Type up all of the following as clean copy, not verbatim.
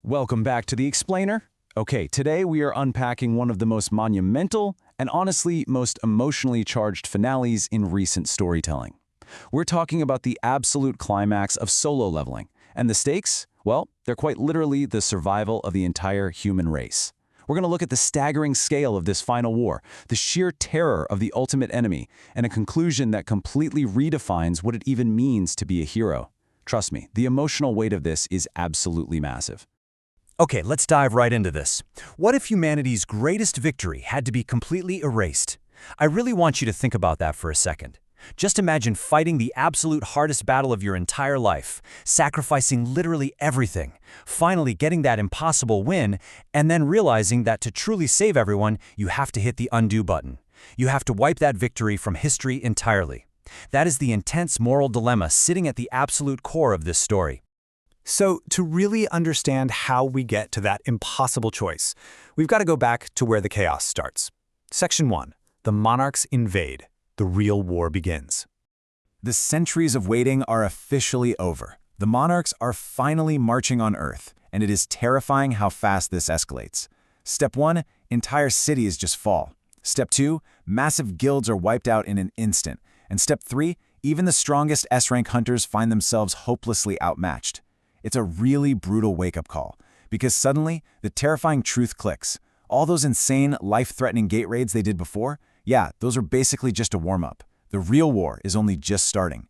Welcome back to The Explainer. Okay, today we are unpacking one of the most monumental and honestly most emotionally charged finales in recent storytelling. We're talking about the absolute climax of solo leveling, and the stakes? Well, they're quite literally the survival of the entire human race. We're going to look at the staggering scale of this final war, the sheer terror of the ultimate enemy, and a conclusion that completely redefines what it even means to be a hero. Trust me, the emotional weight of this is absolutely massive. Okay, let's dive right into this. What if humanity's greatest victory had to be completely erased? I really want you to think about that for a second. Just imagine fighting the absolute hardest battle of your entire life, sacrificing literally everything, finally getting that impossible win, and then realizing that to truly save everyone, you have to hit the undo button. You have to wipe that victory from history entirely. That is the intense moral dilemma sitting at the absolute core of this story. So, to really understand how we get to that impossible choice, we've got to go back to where the chaos starts. Section 1. The Monarchs invade. The real war begins. The centuries of waiting are officially over. The Monarchs are finally marching on Earth, and it is terrifying how fast this escalates. Step 1, entire cities just fall. Step 2, massive guilds are wiped out in an instant. And Step 3, even the strongest S-rank hunters find themselves hopelessly outmatched. It's a really brutal wake-up call, because suddenly, the terrifying truth clicks. All those insane, life-threatening gate raids they did before, yeah, those are basically just a warm-up. The real war is only just starting.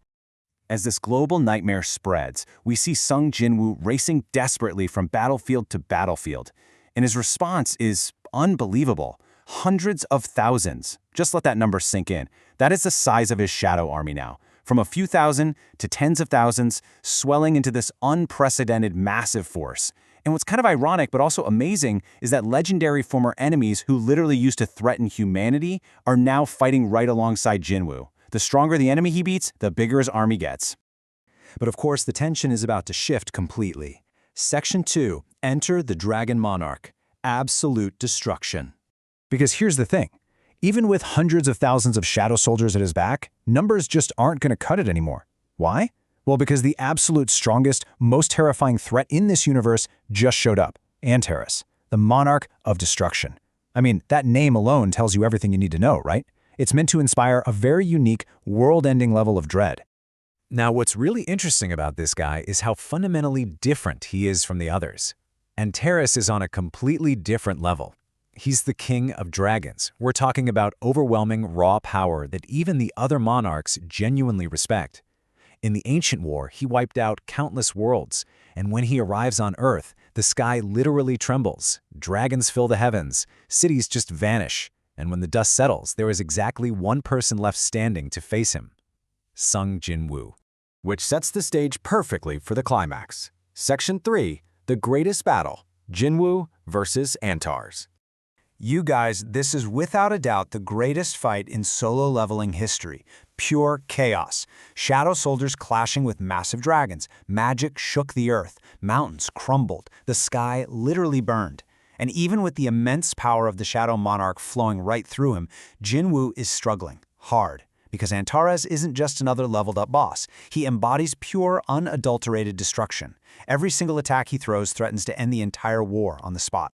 As this global nightmare spreads, we see Sung Jinwoo racing desperately from battlefield to battlefield. And his response is unbelievable. Hundreds of thousands. Just let that number sink in. That is the size of his shadow army now. From a few thousand to tens of thousands, swelling into this unprecedented massive force. And what's kind of ironic but also amazing is that legendary former enemies who literally used to threaten humanity are now fighting right alongside Jinwoo. The stronger the enemy he beats, the bigger his army gets. But of course, the tension is about to shift completely. Section 2. Enter the Dragon Monarch. Absolute destruction. Because here's the thing. Even with hundreds of thousands of shadow soldiers at his back, numbers just aren't going to cut it anymore. Why? Well, because the absolute strongest, most terrifying threat in this universe just showed up. Antares, the Monarch of Destruction. I mean, that name alone tells you everything you need to know, right? It's meant to inspire a very unique, world-ending level of dread. Now, what's really interesting about this guy is how fundamentally different he is from the others. Antares is on a completely different level. He's the king of dragons. We're talking about overwhelming raw power that even the other monarchs genuinely respect. In the ancient war, he wiped out countless worlds, and when he arrives on Earth, the sky literally trembles. Dragons fill the heavens, cities just vanish, and when the dust settles, there is exactly one person left standing to face him. Sung Jinwoo. Which sets the stage perfectly for the climax. Section 3. The Greatest Battle. Jinwoo versus Antares. You guys, this is without a doubt the greatest fight in solo leveling history. Pure chaos. Shadow soldiers clashing with massive dragons. Magic shook the earth. Mountains crumbled. The sky literally burned. And even with the immense power of the Shadow Monarch flowing right through him, Jinwoo is struggling hard. Because Antares isn't just another leveled up boss. He embodies pure, unadulterated destruction. Every single attack he throws threatens to end the entire war on the spot.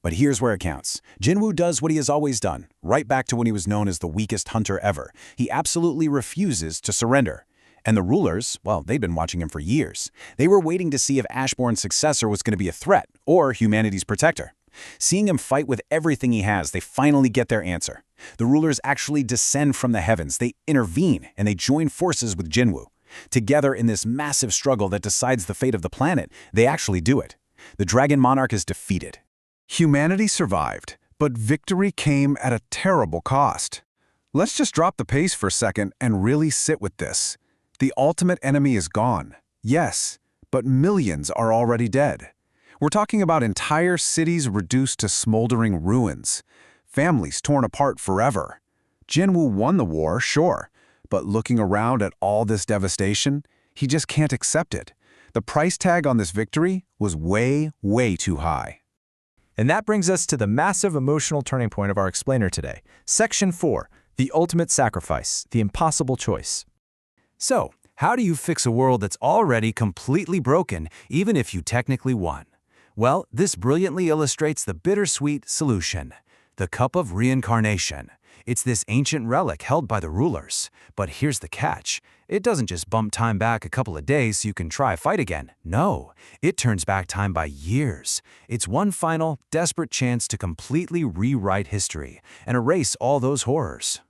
But here's where it counts. Jinwoo does what he has always done, right back to when he was known as the weakest hunter ever. He absolutely refuses to surrender. And the rulers, well, they'd been watching him for years. They were waiting to see if Ashbourne's successor was going to be a threat, or humanity's protector. Seeing him fight with everything he has, they finally get their answer. The rulers actually descend from the heavens, they intervene, and they join forces with Jinwoo. Together in this massive struggle that decides the fate of the planet, they actually do it. The Dragon Monarch is defeated. Humanity survived, but victory came at a terrible cost. Let's just drop the pace for a second and really sit with this. The ultimate enemy is gone, yes, but millions are already dead. We're talking about entire cities reduced to smoldering ruins, families torn apart forever. Jinwoo won the war, sure, but looking around at all this devastation, he just can't accept it. The price tag on this victory was way, way too high. And that brings us to the massive emotional turning point of our explainer today. Section 4, the ultimate sacrifice, the impossible choice. So, how do you fix a world that's already completely broken, even if you technically won? Well, this brilliantly illustrates the bittersweet solution, the Cup of Reincarnation. It's this ancient relic held by the rulers. But here's the catch. It doesn't just bump time back a couple of days so you can try fight again. No, it turns back time by years. It's one final, desperate chance to completely rewrite history and erase all those horrors.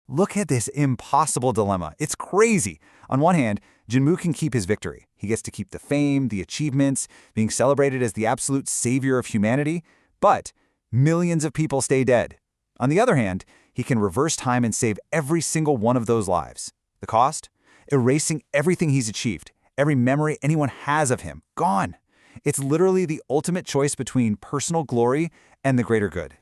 Look at this impossible dilemma. It's crazy. On one hand, Jinwoo can keep his victory. He gets to keep the fame, the achievements, being celebrated as the absolute savior of humanity, but millions of people stay dead. On the other hand, he can reverse time and save every single one of those lives. The cost? Erasing everything he's achieved, every memory anyone has of him, gone. It's literally the ultimate choice between personal glory and the greater good.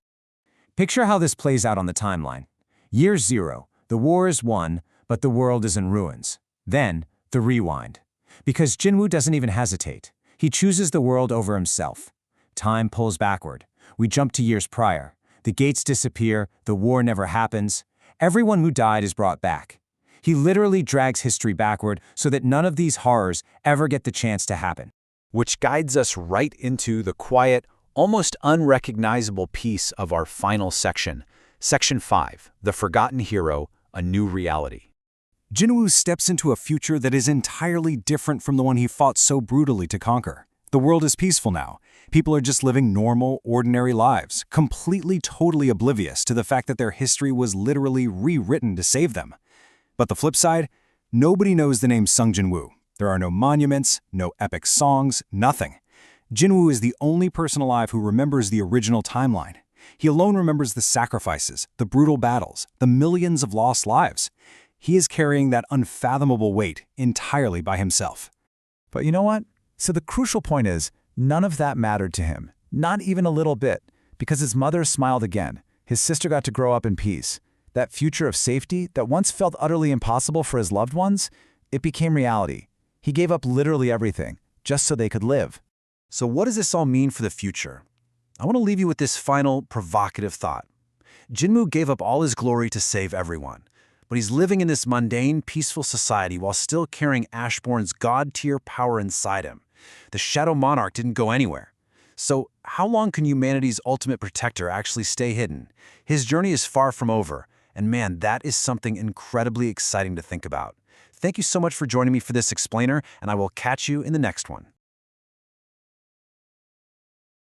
Picture how this plays out on the timeline. Year 0, the war is won, but the world is in ruins. Then, the rewind. Because Jinwoo doesn't even hesitate. He chooses the world over himself. Time pulls backward. We jump to years prior. The gates disappear, the war never happens. Everyone who died is brought back. He literally drags history backward so that none of these horrors ever get the chance to happen. Which guides us right into the quiet, almost unrecognizable piece of our final section. Section 5, The Forgotten Hero, A New Reality. Jinwoo steps into a future that is entirely different from the one he fought so brutally to conquer. The world is peaceful now. People are just living normal, ordinary lives, completely, totally oblivious to the fact that their history was literally rewritten to save them. But the flip side, nobody knows the name Sung Jinwoo. There are no monuments, no epic songs, nothing. Jinwoo is the only person alive who remembers the original timeline. He alone remembers the sacrifices, the brutal battles, the millions of lost lives. He is carrying that unfathomable weight entirely by himself. But you know what? So the crucial point is, none of that mattered to him, not even a little bit, because his mother smiled again. His sister got to grow up in peace. That future of safety that once felt utterly impossible for his loved ones, it became reality. He gave up literally everything, just so they could live. So what does this all mean for the future? I want to leave you with this final, provocative thought. Jinwoo gave up all his glory to save everyone, but he's living in this mundane, peaceful society while still carrying Ashbourne's god-tier power inside him. The Shadow Monarch didn't go anywhere. So how long can humanity's ultimate protector actually stay hidden? His journey is far from over, and man, that is something incredibly exciting to think about. Thank you so much for joining me for this explainer, and I will catch you in the next one.